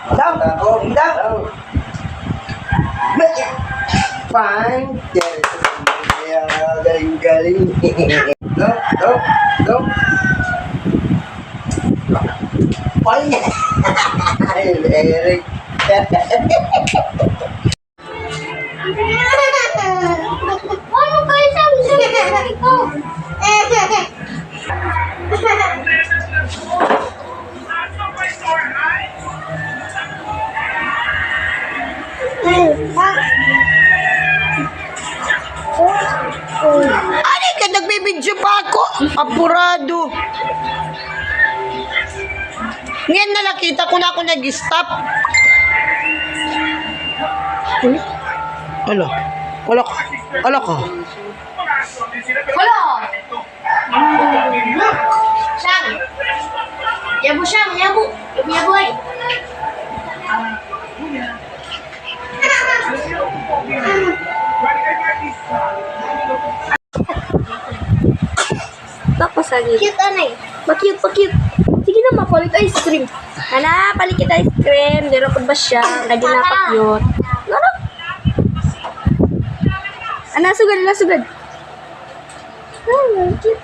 Down, down. Fine. Galing-galing. Go. Fine. Eric. Ano ba isang ito? Ano ka? Nagbibidyo pa ako. Apurado. Ngayon na nakita ko na ako nag-stop. Wala ka. Wala! Siyang! Yabo siyang! Yabo ay! Tapos lagi. Cute anay! Pa-cute. Sige na, mapalit ice cream. Hala, palit kita ice cream. Dero pa ba siya? Lagi na pa-cute. Ano? Nasugad. Cute.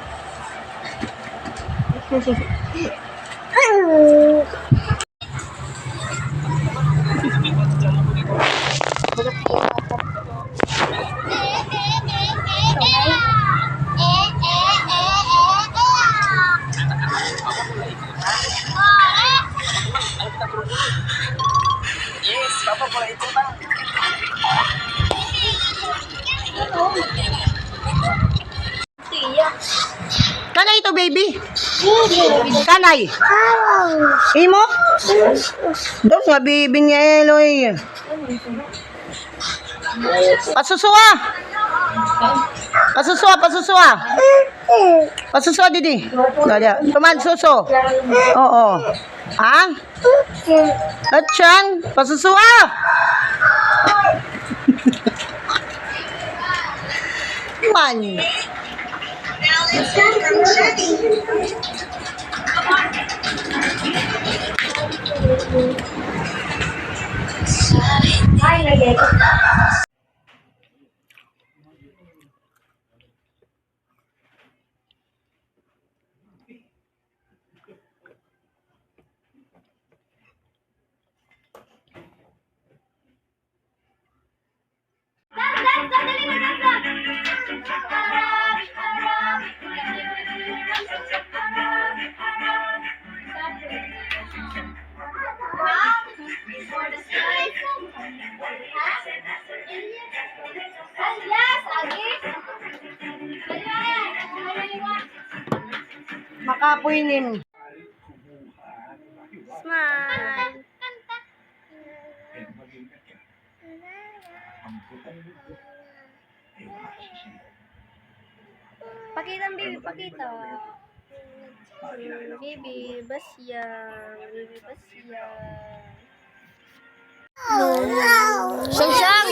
Kanay ito, baby. Kanay. Imo? Doon nga, baby niya, Eloy. Pasusuwa, Didi. Dada. Tuman, suso. Oo. Ha? Atyan, pasusuwa. Man. Ay, lagi. Makapuinin. Smile. Pakita ang baby, pakita. Baby, basyang. Siyang!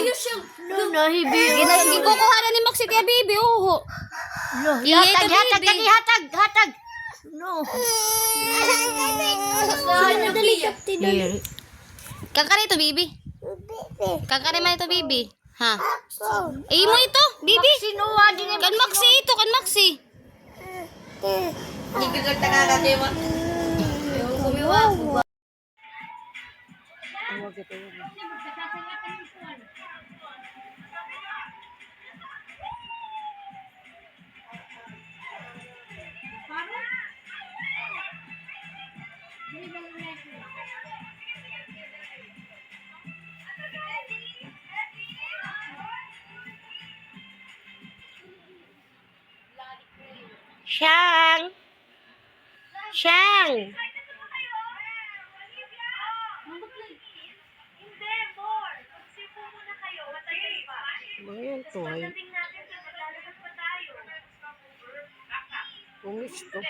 Ikukuha na ni Maxi kaya baby, uho. Hatag! No. Kangkari ito, baby. Kangkari man ito, baby. Ha? Mo ito, baby. Kan Maxi ito, kan Maxi. Siyang! Ayan to, ay. Umis to.